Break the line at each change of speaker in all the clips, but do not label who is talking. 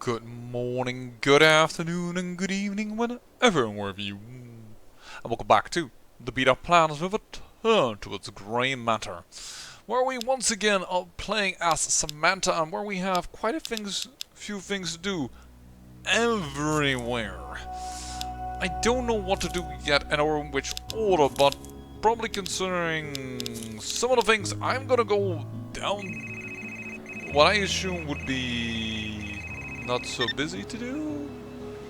Good morning, good afternoon, and good evening, whenever and wherever you. And welcome back to the Beat Up Plans with a turn towards grey matter, where we once again are playing as Samantha, and where we have quite a few things to do everywhere. I don't know what to do yet and or in which order, but probably considering some of the things, I'm gonna go down what I assume would be not so busy to do.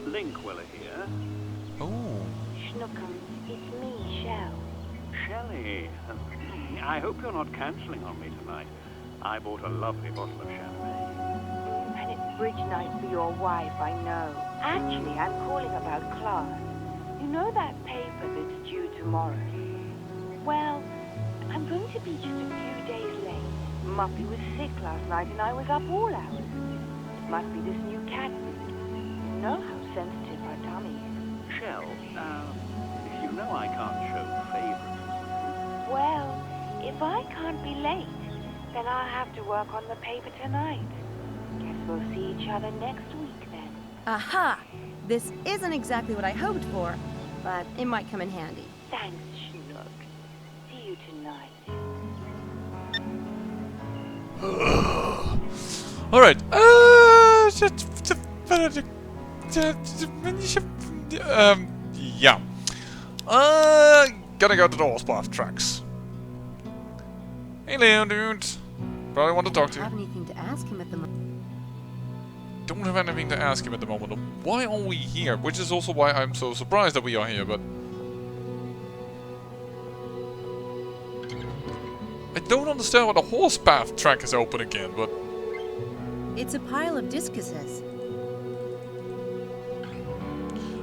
Linkwiller here.
Oh.
Schnookums, it's me, Shell.
Shelley, I hope you're not cancelling on me tonight. I bought a lovely bottle of champagne.
And it's bridge night for your wife, I know. Actually, I'm calling about class. You know that paper that's due tomorrow? Well, I'm going to be just a few days late. Muffy was sick last night and I was up all hours. It must be this new cat food. You know how sensitive our tummy is.
Shell, you know I can't show favoritism.
Well, if I can't be late, then I'll have to work on the paper tonight. Guess we'll see each other next week then.
Aha! This isn't exactly what I hoped for, but it might come in handy.
Thanks, Schnook. See you tonight.
Alright. Yeah. Gotta go to the horseback tracks. Hello, dude. Probably want to talk to
I
you.
don't have anything to ask him at the moment.
Don't have anything to ask him at the moment. Why are we here? Which is also why I'm so surprised that we are here, but I don't understand why the horsepath track is open again, but
It's a pile of discuses.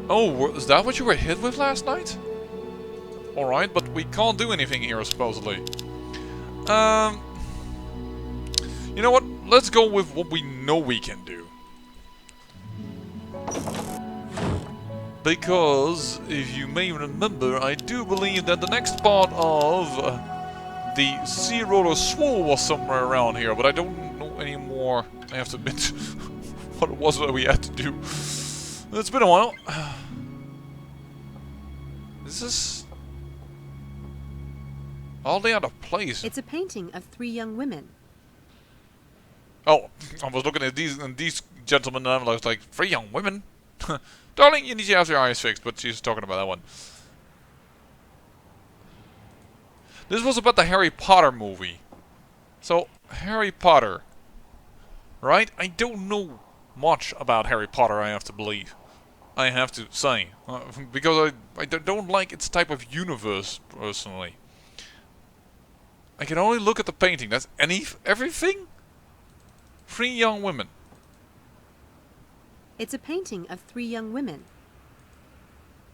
oh, is that what you were hit with last night? Alright, but we can't do anything here, supposedly. You know what? Let's go with what we know we can do. Because, if you may remember, I do believe that the next part of the Sea Roller Swole was somewhere around here, but I don't know anymore, I have to admit, what it was that we had to do. It's been a while. Is this all the other place?
It's a painting of 3 young women.
Oh, I was looking at these gentlemen and I was like, 3 young women? Darling, you need to have your eyes fixed, but she's talking about that one. This was about the Harry Potter movie. So, Harry Potter. Right? I don't know much about Harry Potter, I have to believe. I have to say. Because I don't like its type of universe, personally. I can only look at the painting. That's everything? 3 young women.
It's a painting of 3 young women.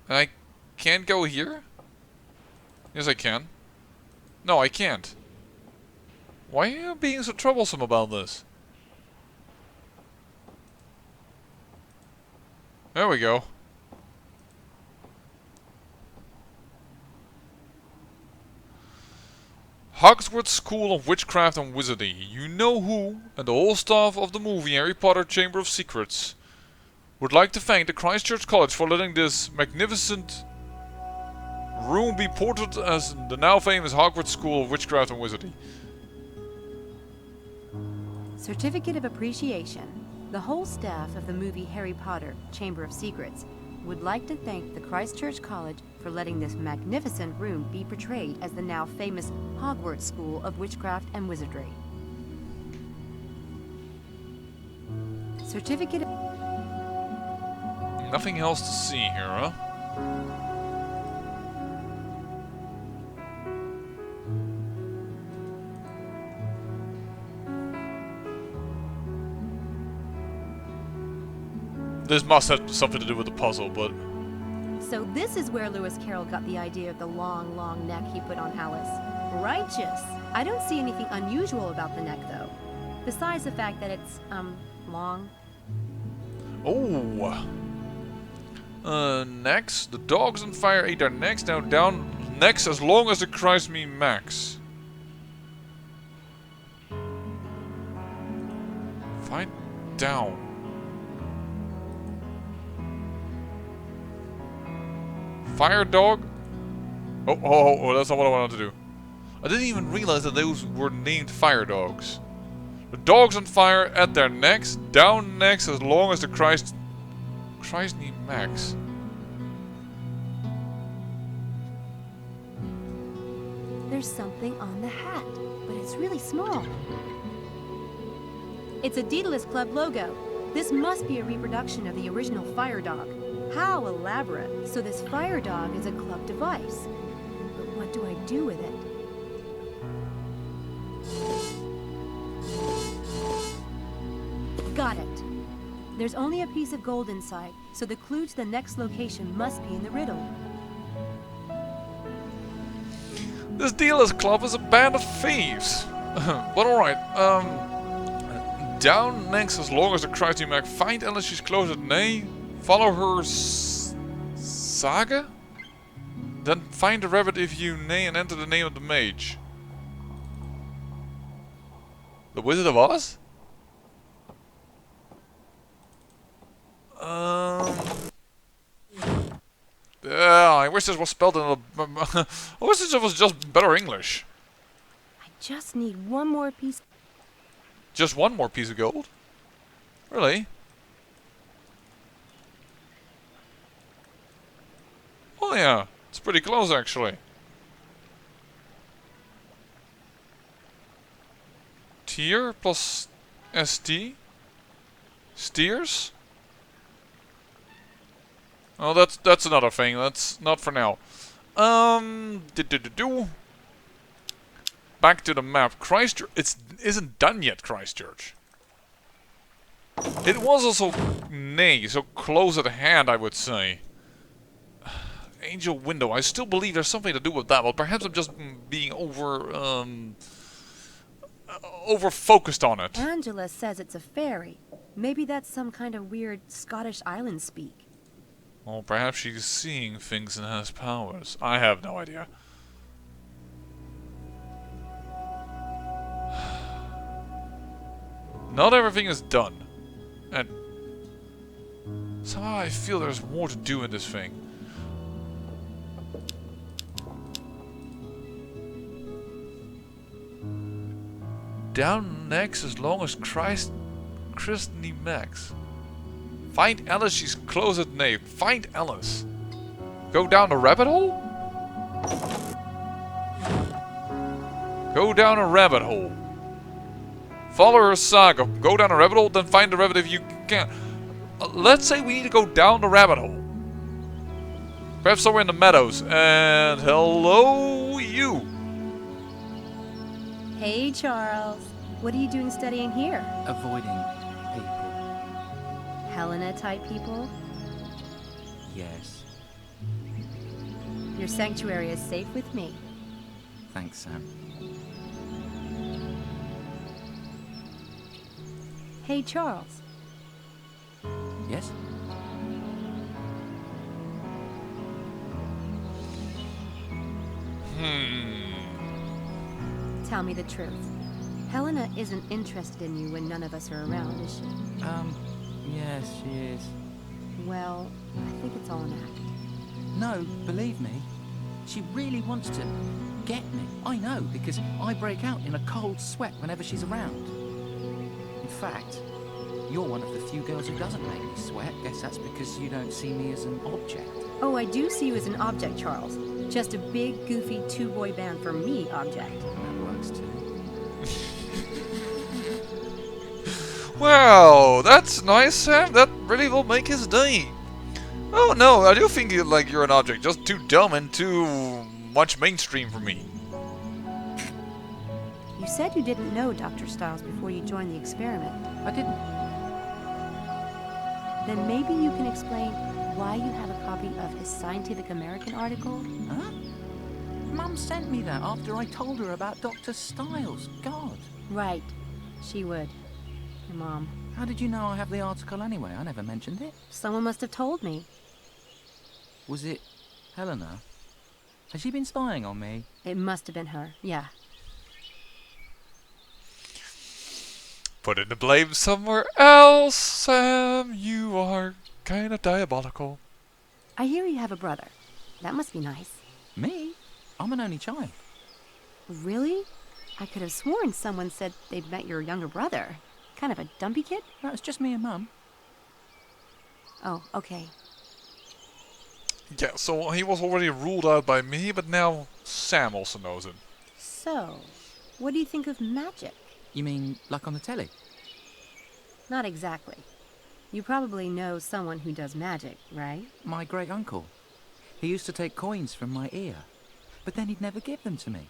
And I can't go here? Yes, I can. No, I can't. Why are you being so troublesome about this? There we go. Hogwarts School of Witchcraft and Wizardry. You know who, and the whole staff of the movie Harry Potter Chamber of Secrets, would like to thank the Christchurch College for letting this magnificent room be portrayed as the now famous Hogwarts School of Witchcraft and Wizardry.
Certificate of Appreciation. The whole staff of the movie Harry Potter Chamber of Secrets would like to thank the Christchurch College for letting this magnificent room be portrayed as the now famous Hogwarts School of Witchcraft and Wizardry. Certificate of...
Nothing else to see here, huh? This must have something to do with the puzzle, but
So this is where Lewis Carroll got the idea of the long, long neck he put on Alice. Righteous. I don't see anything unusual about the neck, though. Besides the fact that it's, long.
oh. Necks. The dogs on fire ate their necks down necks as long as the Christ me max. Find down. Fire dog? Oh, that's not what I wanted to do. I didn't even realize that those were named fire dogs. The dogs on fire at their necks, down necks as long as the Christ need max.
There's something on the hat, but it's really small. It's a Daedalus Club logo. This must be a reproduction of the original fire dog. How elaborate. So this fire dog is a club device. But what do I do with it? Got it. There's only a piece of gold inside, so the clue to the next location must be in the riddle.
This dealer's club is a band of thieves. But alright, down next as long as the Christy Mac. Find Alice, she's close at Nay. Follow her saga? Then find the rabbit if you Nay and enter the name of the mage. The Wizard of Oz? Yeah, I wish this was spelled in a... I wish this was just better English.
I just need one more piece.
Just one more piece of gold? Really? Oh yeah, it's pretty close actually. Tier plus ST? Steers? Oh, that's another thing. That's not for now. Back to the map. Christchurch. It isn't done yet, Christchurch. It was also Nay, so close at hand, I would say. Angel Window. I still believe there's something to do with that, but perhaps I'm just being over focused on it.
Angela says it's a fairy. Maybe that's some kind of weird Scottish island speak.
Or perhaps she's seeing things and has powers. I have no idea. Not everything is done. And somehow I feel there's more to do in this thing. Down next as long as Christy Max. Find Alice, she's close at Nay. Find Alice. Go down the rabbit hole? Go down a rabbit hole. Follow her saga. Go down a rabbit hole, then find the rabbit if you can. Let's say we need to go down the rabbit hole. Perhaps somewhere in the meadows. And hello, you.
Hey, Charles. What are you doing studying here?
Avoiding people.
Helena type people?
Yes.
Your sanctuary is safe with me.
Thanks, Sam.
Hey, Charles.
Yes?
Tell me the truth. Helena isn't interested in you when none of us are around, is she?
Yes, she is.
Well, I think it's all an act.
No, believe me. She really wants to get me. I know, because I break out in a cold sweat whenever she's around. In fact, you're one of the few girls who doesn't make me sweat. Guess that's because you don't see me as an object.
Oh, I do see you as an object, Charles. Just a big, goofy two-boy band for me object.
That works too.
Well, that's nice, Sam. That really will make his day. Oh no, I do think you're an object, just too dumb and too much mainstream for me.
You said you didn't know Dr. Stiles before you joined the experiment.
I didn't.
Then maybe you can explain why you have a copy of his Scientific American article?
Huh? Mum sent me that after I told her about Dr. Stiles. God.
Right. She would. Your mom.
How did you know I have the article anyway? I never mentioned it.
Someone must have told me.
Was it Helena? Has she been spying on me?
It must have been her, yeah.
Putting the blame somewhere else, Sam. You are kind of diabolical.
I hear you have a brother. That must be nice.
Me? I'm an only child.
Really? I could have sworn someone said they'd met your younger brother. Kind of a dumpy kid?
No, it's just me and Mum.
Oh, okay.
Yeah, so he was already ruled out by me, but now Sam also knows it.
So, what do you think of magic?
You mean like on the telly?
Not exactly. You probably know someone who does magic, right?
My great uncle. He used to take coins from my ear, but then he'd never give them to me.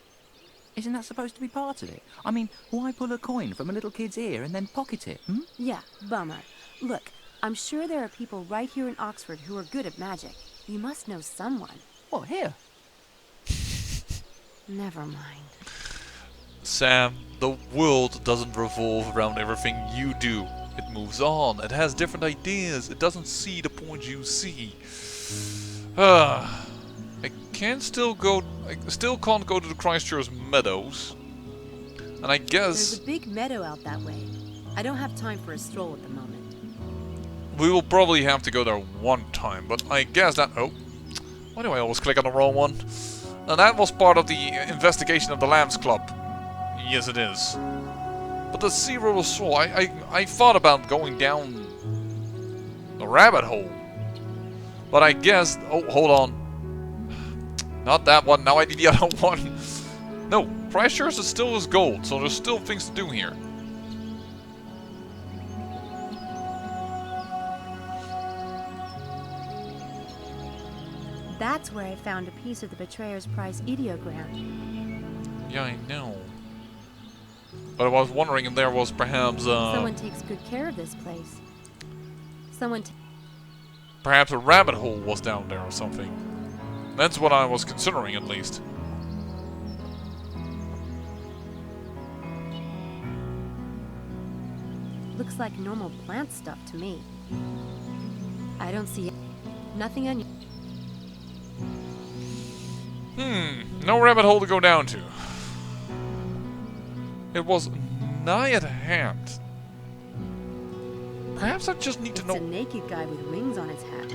Isn't that supposed to be part of it? I mean, why pull a coin from a little kid's ear and then pocket it, hmm?
Yeah, bummer. Look, I'm sure there are people right here in Oxford who are good at magic. You must know someone.
What, here?
Never mind.
Sam, the world doesn't revolve around everything you do. It moves on. It has different ideas. It doesn't see the point you see. I still can't go to the Christchurch Meadows. And I guess
There's a big meadow out that way. I don't have time for a stroll at the moment.
we will probably have to go there one time, but I guess that... Oh, why do I always click on the wrong one? And that was part of the investigation of the Lambs Club. Yes, it is. But the zero soul, I thought about going down the rabbit hole. But I guess... Oh, hold on. Not that one, now I need the other one. No, Christchurch is still as gold, so there's still things to do here.
That's where I found a piece of the Betrayer's Prize ideogram.
Yeah, I know. But I was wondering if there was perhaps
Someone takes good care of this place.
perhaps a rabbit hole was down there or something. That's what I was considering, at least.
Looks like normal plant stuff to me. I don't see nothing unusual.
No rabbit hole to go down to. It was nigh at hand. Perhaps I just need to
It's
know...
a naked guy with rings on his hat.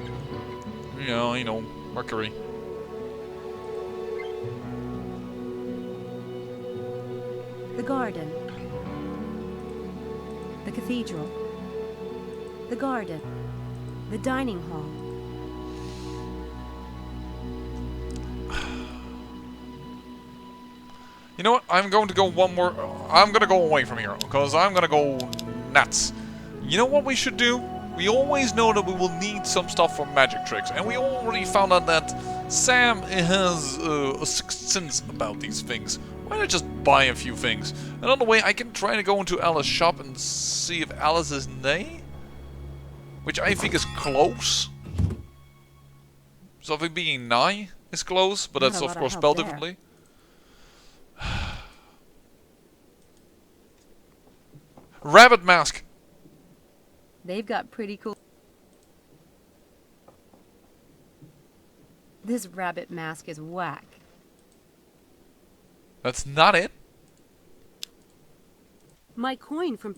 Yeah, you know, Mercury.
The garden. The cathedral. The garden. The dining hall.
You know what? I'm going to go one more... I'm going to go away from here, because I'm going to go nuts. You know what we should do? We always know that we will need some stuff for magic tricks, and we already found out that Sam has a sixth sense about these things. Why not just buy a few things? Another way, I can try to go into Alice's shop and see if Alice is nigh, which I think is close. So I think being nigh is close, but
Not
that's
a
of
lot of
course
help
spelled
there.
differently. Rabbit mask.
They've got pretty cool... This rabbit mask is whack.
That's not it.
My coin from...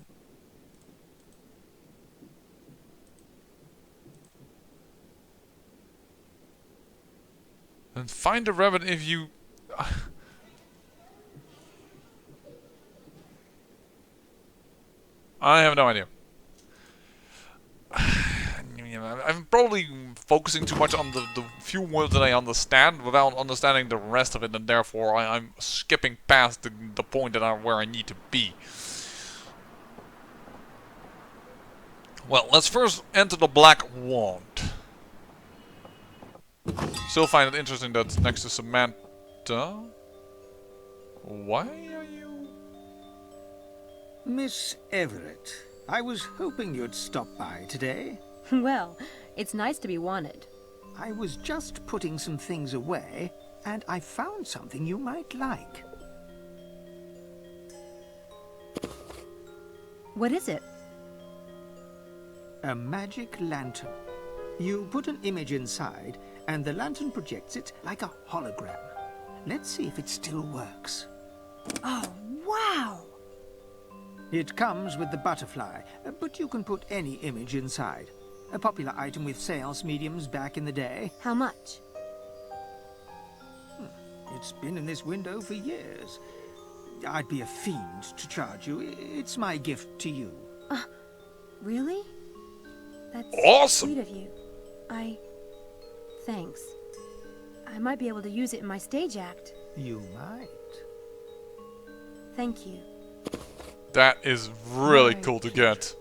And find a rabbit if you... I have no idea. I'm probably focusing too much on the few words that I understand without understanding the rest of it, and therefore I'm skipping past the point that where I need to be. Well, let's first enter the Black Wand. Still find it interesting that it's next to Samantha. Why are you...
Miss Everett, I was hoping you'd stop by today.
Well, it's nice to be wanted.
I was just putting some things away, and I found something you might like.
What is it?
A magic lantern. You put an image inside, and the lantern projects it like a hologram. Let's see if it still works.
Oh, wow!
It comes with the butterfly, but you can put any image inside. A popular item with sales mediums back in the day.
How much?
It's been in this window for years. I'd be a fiend to charge you. It's my gift to you.
Really? That's
Awesome!
sweet of you. Thanks. I might be able to use it in my stage act.
You might.
Thank you.
That is really
Very
cool to
cute.
get.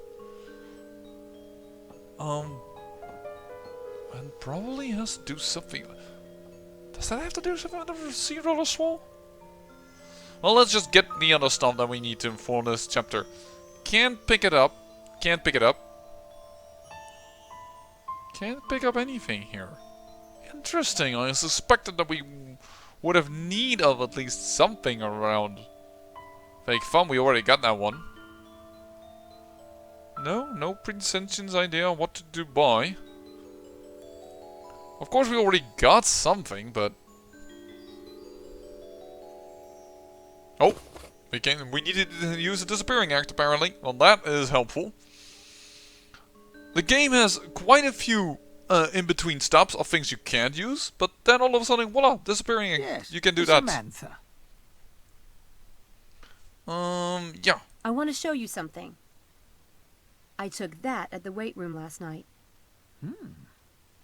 And probably has to do something. Does that have to do something with the sea roller swall? Well, let's just get the other stuff that we need to inform this chapter. Can't pick it up. Can't pick it up. Can't pick up anything here. Interesting. I suspected that we would have need of at least something around. Fake fun, we already got that one. No pretensions idea what to do by. Of course we already got something, but... Oh! We needed to use a disappearing act apparently. Well, that is helpful. The game has quite a few in-between stops of things you can't use, but then all of a sudden, voila, disappearing act.
Yes,
You can do that.
Samantha.
Yeah.
I want to show you something. I took that at the weight room last night.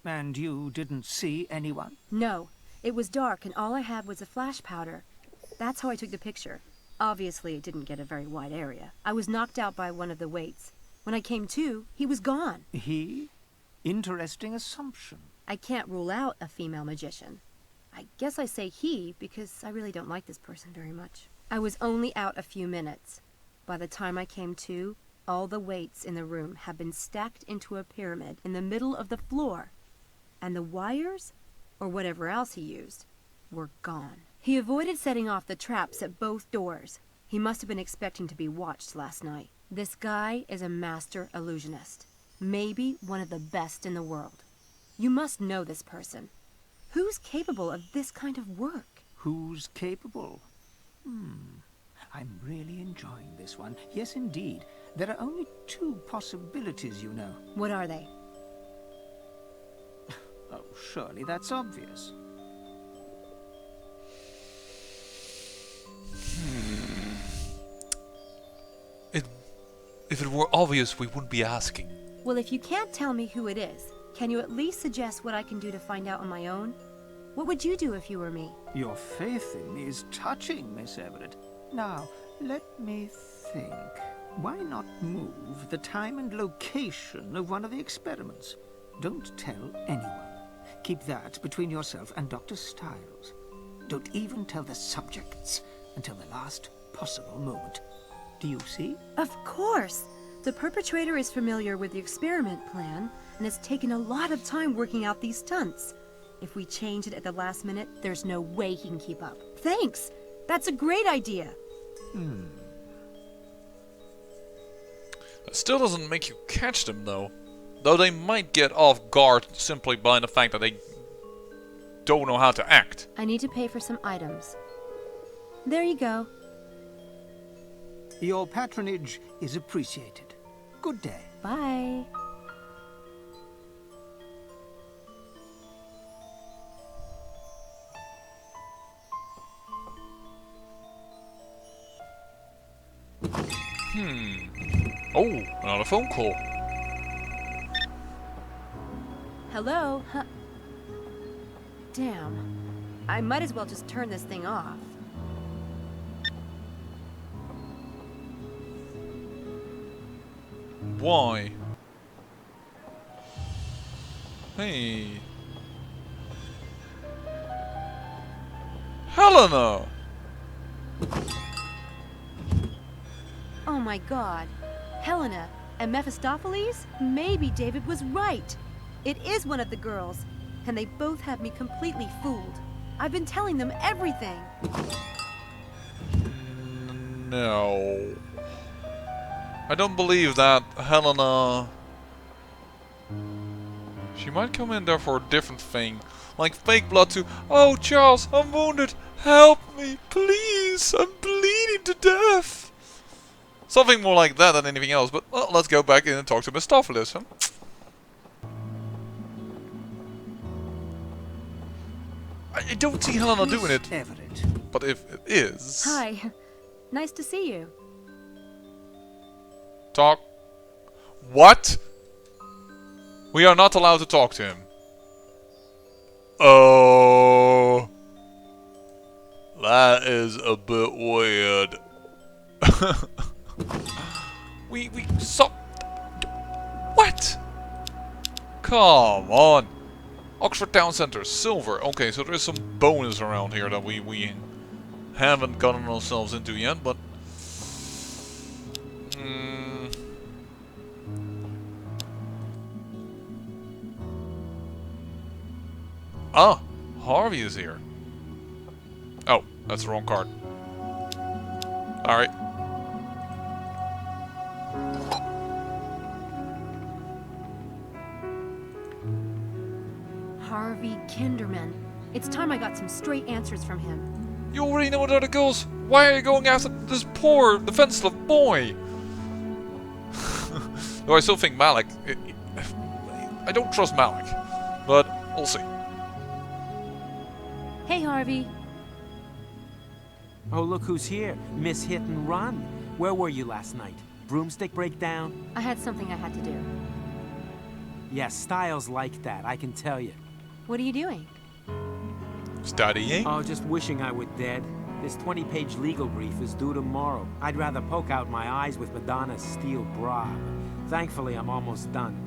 And you didn't see anyone?
No, it was dark and all I had was a flash powder. That's how I took the picture. Obviously, it didn't get a very wide area. I was knocked out by one of the weights. When I came to, he was gone.
He? Interesting assumption.
I can't rule out a female magician. I guess I say he because I really don't like this person very much. I was only out a few minutes. By the time I came to, all the weights in the room had been stacked into a pyramid in the middle of the floor. And the wires, or whatever else he used, were gone. He avoided setting off the traps at both doors. He must have been expecting to be watched last night. This guy is a master illusionist. Maybe one of the best in the world. You must know this person. Who's capable of this kind of work?
Who's capable? I'm really enjoying this one. Yes, indeed. There are only two possibilities, you know.
What are they?
Oh, surely that's obvious.
If it were obvious, we wouldn't be asking.
Well, if you can't tell me who it is, can you at least suggest what I can do to find out on my own? What would you do if you were me?
Your faith in me is touching, Miss Everett. Now, let me think. Why not move the time and location of one of the experiments? Don't tell anyone. Keep that between yourself and Dr. Stiles. Don't even tell the subjects until the last possible moment. Do you see?
Of course! The perpetrator is familiar with the experiment plan and has taken a lot of time working out these stunts. If we change it at the last minute, there's no way he can keep up. Thanks! That's a great idea!
That still doesn't make you catch them, though. Though they might get off guard simply by the fact that they don't know how to act.
I need to pay for some items. There you go.
Your patronage is appreciated. Good day.
Bye.
Oh, another phone call.
Hello? Huh? Damn. I might as well just turn this thing off.
Why? Hey. Helena!
Oh my god. Helena and Mephistopheles? Maybe David was right. It is one of the girls, and they both have me completely fooled. I've been telling them everything.
No. I don't believe that Helena... She might come in there for a different thing. Like fake blood to... Oh, Charles, I'm wounded. Help me, please. I'm bleeding to death. Something more like that than anything else. But, well, let's go back in and talk to Mephistopheles, huh? I don't see Helena doing it.
Everett.
But if it is...
Hi. Nice to see you.
Talk. What? We are not allowed to talk to him. Oh. That is a bit weird. we saw... What? Come on. Oxford Town Centre, silver. Okay, so there's some bonus around here that we haven't gotten ourselves into yet, but... Ah, Harvey is here. Oh, that's the wrong card. Alright.
Harvey Kinderman. It's time I got some straight answers from him.
You already know how it goes. Why are you going after this poor, defenseless boy? Though I still think Malik... I don't trust Malik. But, we'll see.
Hey, Harvey.
Oh, look who's here. Miss Hit and Run. Where were you last night? Broomstick breakdown?
I had something I had to do.
Yeah, Styles like that, I can tell you.
What are you doing?
Studying?
Oh, just wishing I were dead. This 20-page legal brief is due tomorrow. I'd rather poke out my eyes with Madonna's steel bra. Thankfully, I'm almost done.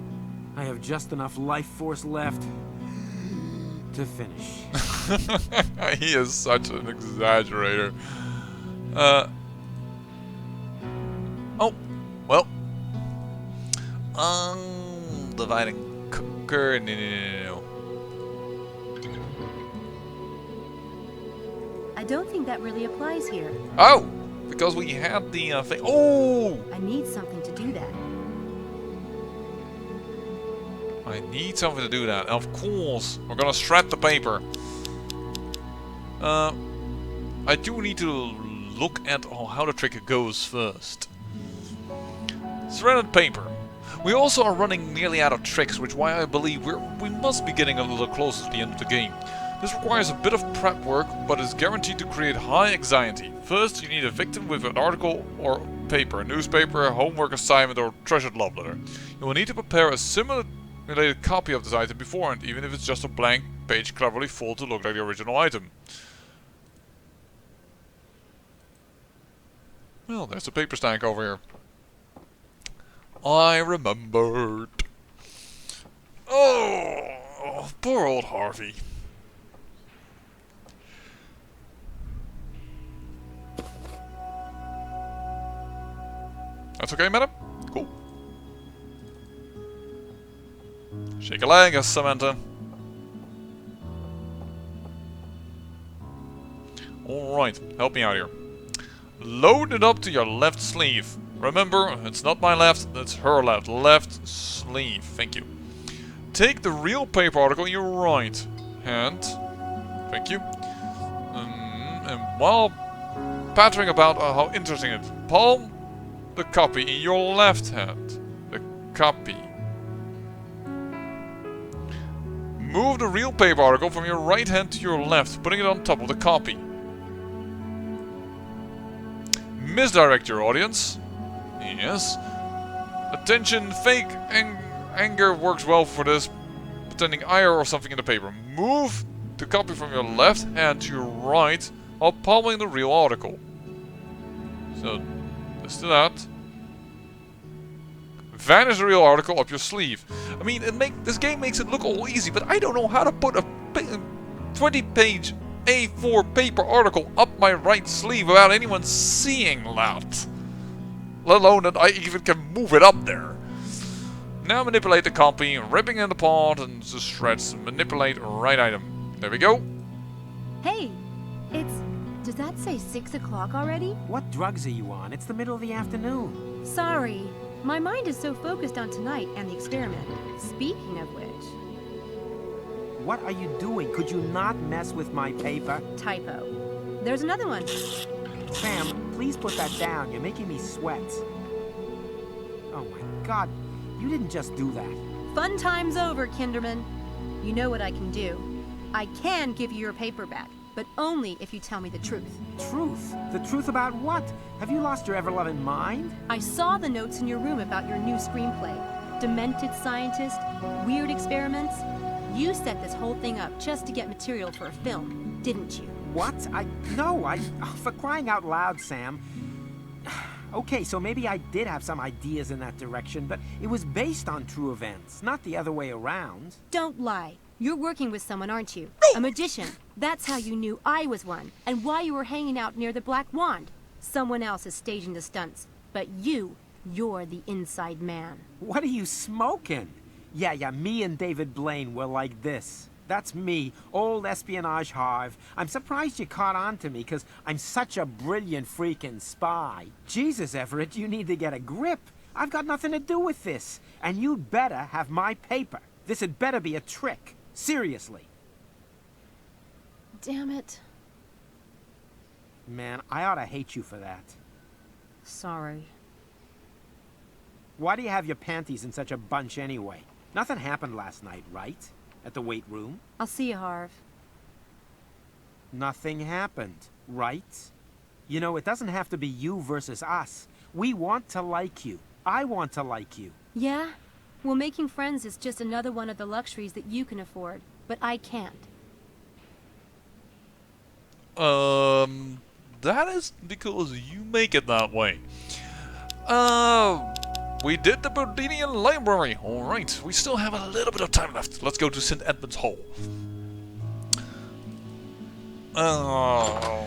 I have just enough life force left to finish.
He is such an exaggerator. Oh, well. Divide and conquer. No.
I don't think that really applies here.
Oh, because we had the thing. Oh,
I need something to do that.
I need something to do that. Of course, we're gonna shred the paper. I do need to look at how the trick goes first. Shredded paper. We also are running nearly out of tricks, which is why I believe we must be getting a little closer to the end of the game. This requires a bit of prep work, but is guaranteed to create high anxiety. First, you need a victim with an article or paper, a newspaper, a homework assignment, or treasured love letter. You will need to prepare a similar related copy of this item beforehand, even if it's just a blank page cleverly folded to look like the original item. Well, there's a paper stack over here. I remembered. Oh, poor old Harvey. That's okay, madam? Cool. Shake a leg, Samantha. Alright, help me out here. Load it up to your left sleeve. Remember, it's not my left, it's her left. Left sleeve. Thank you. Take the real paper article in your right hand. Thank you. And while pattering about how interesting it is, palm the copy in your left hand. The copy. Move the real paper article from your right hand to your left, putting it on top of the copy. Misdirect your audience. Yes. Attention, fake anger works well for this. Pretending ire or something in the paper. Move the copy from your left hand to your right while palming the real article. So, let's do that. Vanish the real article up your sleeve. I mean, this game makes it look all easy, but I don't know how to put a 20-page A4 paper article up my right sleeve without anyone seeing that. Let alone that I even can move it up there. Now manipulate the copy, ripping it apart and just shreds. Manipulate right item. There we go.
Hey, does that say 6 o'clock already?
What drugs are you on? It's the middle of the afternoon.
Sorry. My mind is so focused on tonight and the experiment. Speaking of which...
What are you doing? Could you not mess with my paper?
Typo. There's another one.
Sam, please put that down. You're making me sweat. Oh my God, you didn't just do that.
Fun time's over, Kinderman. You know what I can do. I can give you your paper back, but only if you tell me the truth.
Truth? The truth about what? Have you lost your ever-loving mind?
I saw the notes in your room about your new screenplay. Demented scientist, weird experiments. You set this whole thing up just to get material for a film, didn't you?
What? No, for crying out loud, Sam. Okay, so maybe I did have some ideas in that direction, but it was based on true events, not the other way around.
Don't lie. You're working with someone, aren't you? A magician. That's how you knew I was one, and why you were hanging out near the Black Wand. Someone else is staging the stunts, but you're the inside man.
What are you smoking? Yeah, me and David Blaine were like this. That's me, old espionage Harv. I'm surprised you caught on to me, because I'm such a brilliant freaking spy. Jesus, Everett, you need to get a grip. I've got nothing to do with this, and you'd better have my paper. This had better be a trick. Seriously.
Damn it.
Man, I ought to hate you for that.
Sorry.
Why do you have your panties in such a bunch anyway? Nothing happened last night, right? At the weight room?
I'll see you, Harv.
Nothing happened, right? You know, it doesn't have to be you versus us. We want to like you. I want to like you.
Yeah? Well, making friends is just another one of the luxuries that you can afford, but I can't.
That is because you make it that way. We did the Bodinian Library. Alright, we still have a little bit of time left. Let's go to St. Edmund's Hall.
Hello.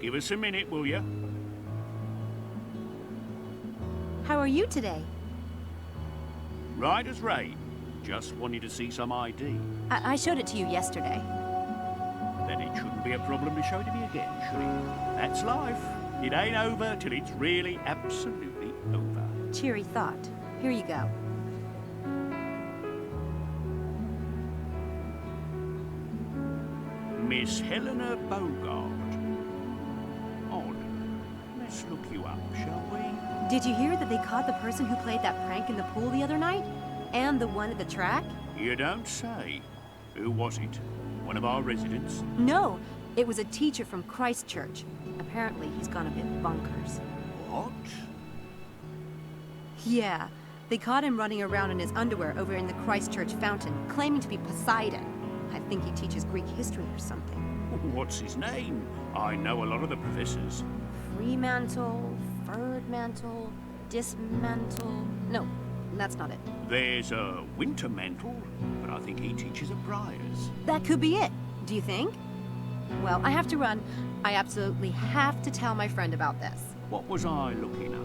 Give us a minute, will you?
How are you today?
Right as rain. Just wanted to see some ID.
I showed it to you yesterday.
Then it shouldn't be a problem to show it to me again, should it? That's life. It ain't over till it's really absolutely over.
Cheery thought. Here you go.
Miss Helena Bogart. Odd. Let's look you up, shall we?
Did you hear that they caught the person who played that prank in the pool the other night? And the one at the track?
You don't say. Who was it? One of our residents?
No, it was a teacher from Christchurch. Apparently, he's gone a bit bonkers.
What?
Yeah, they caught him running around in his underwear over in the Christchurch fountain, claiming to be Poseidon. I think he teaches Greek history or something.
What's his name? I know a lot of the professors.
Fremantle, Ferdmantle, Dismantle... No, that's not it.
There's a Wintermantle, but I think he teaches at Briars.
That could be it. Do you think? Well, I have to run. I absolutely have to tell my friend about this.
What was I looking at?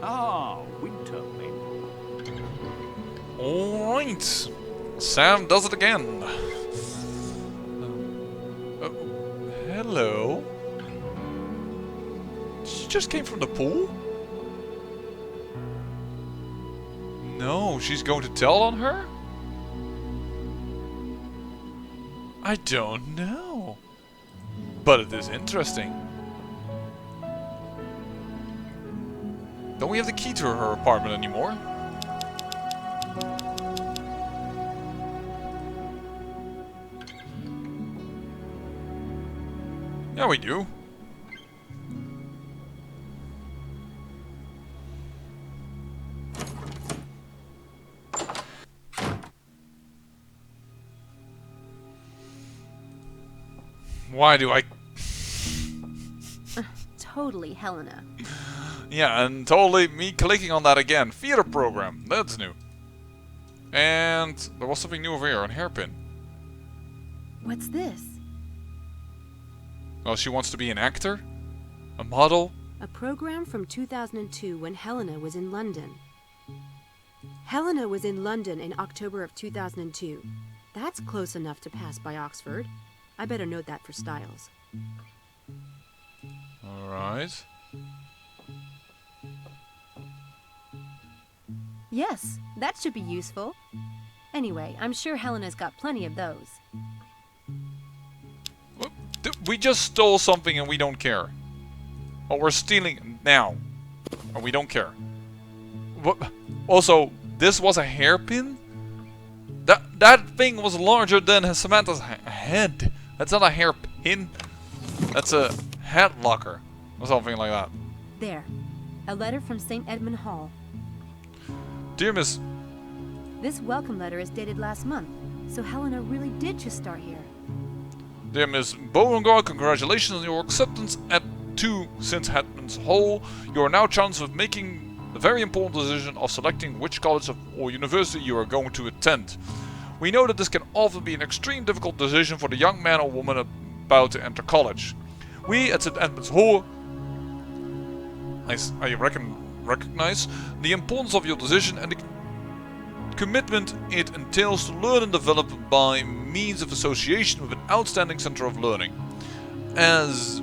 Ah, Wintermantle.
Alright. Sam does it again. Hello? She just came from the pool? No, she's going to tell on her? I don't know. But it is interesting. Don't we have the key to her apartment anymore? Yeah, we do. Why do I...
Totally Helena.
Yeah, and totally me clicking on that again. Theater program. That's new. And there was something new over here, a hairpin.
What's this?
Oh, she wants to be an actor? A model?
A program from 2002 when Helena was in London. Helena was in London in October of 2002. That's close enough to pass by Oxford. I better note that for Styles.
Alright.
Yes, that should be useful. Anyway, I'm sure Helena's got plenty of those.
We just stole something and we don't care. Oh, we're stealing now. And we don't care. What? Also, this was a hairpin? That thing was larger than Samantha's head. That's not a hairpin. That's a head locker. Or something like that.
There. A letter from St. Edmund Hall.
Dear Miss...
This welcome letter is dated last month, so Helena really did just start here.
Dear Miss Beauregard, congratulations on your acceptance at 2 St. Edmund's Hall. You are now chance of making the very important decision of selecting which college or university you are going to attend. We know that this can often be an extreme difficult decision for the young man or woman about to enter college. We at St. Edmund's Hall I recognize the importance of your decision and the commitment it entails to learn and develop by means of association with an outstanding center of learning. As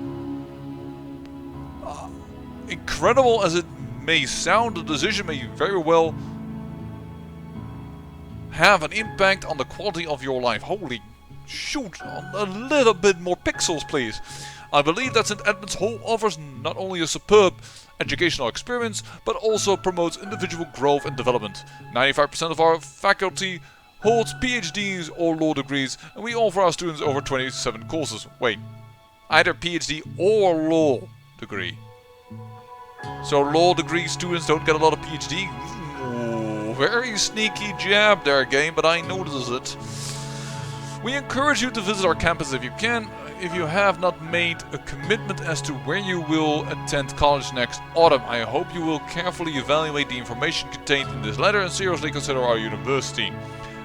incredible as it may sound, the decision may very well have an impact on the quality of your life. Holy shoot, a little bit more pixels please. I believe that St. Edmund's Hall offers not only a superb educational experience, but also promotes individual growth and development. 95% of our faculty holds PhDs or law degrees, and we offer our students over 27 courses. Wait, either PhD or law degree. So law degree students don't get a lot of PhD? Ooh, very sneaky jab there, game, but I notice it. We encourage you to visit our campus if you can. If you have not made a commitment as to where you will attend college next autumn, I hope you will carefully evaluate the information contained in this letter and seriously consider our university.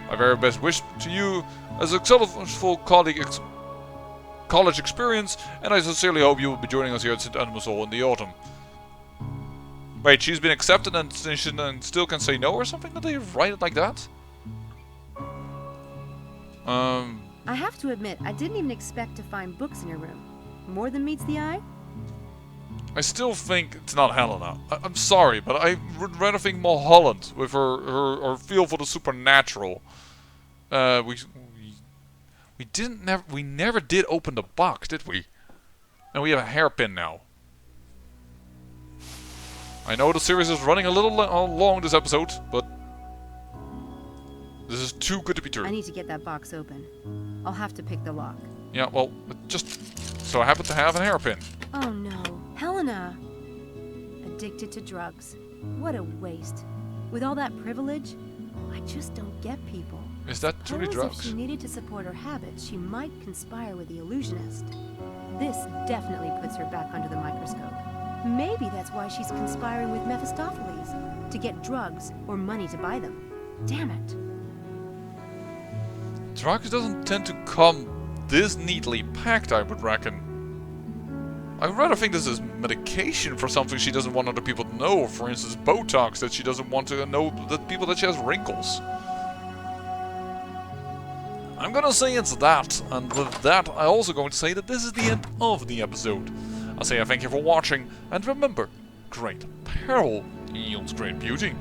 My very best wish to you as a successful college experience, and I sincerely hope you will be joining us here at St. Edmund's Hall in the autumn. Wait, she's been accepted and still can say no or something? Did they write it like that?
I have to admit, I didn't even expect to find books in your room. More than meets the eye?
I still think it's not Helena. I'm sorry, but I would rather think Mulholland with her feel for the supernatural. We never did open the box, did we? And we have a hairpin now. I know the series is running a little long this episode, but this is too good to be true.
I need to get that box open. I'll have to pick the lock.
Yeah, well, just so I happen to have a hairpin.
Oh no, Helena! Addicted to drugs. What a waste. With all that privilege, I just don't get people.
Is that truly
Suppose
drugs?
If she needed to support her habits, she might conspire with the illusionist. This definitely puts her back under the microscope. Maybe that's why she's conspiring with Mephistopheles, to get drugs or money to buy them. Damn it.
Drugs doesn't tend to come this neatly packed, I would reckon. I'd rather think this is medication for something she doesn't want other people to know. For instance, Botox that she doesn't want to know the people that she has wrinkles. I'm gonna say it's that, and with that I'm also going to say that this is the end of the episode. I say I thank you for watching, and remember, great peril yields great beauty.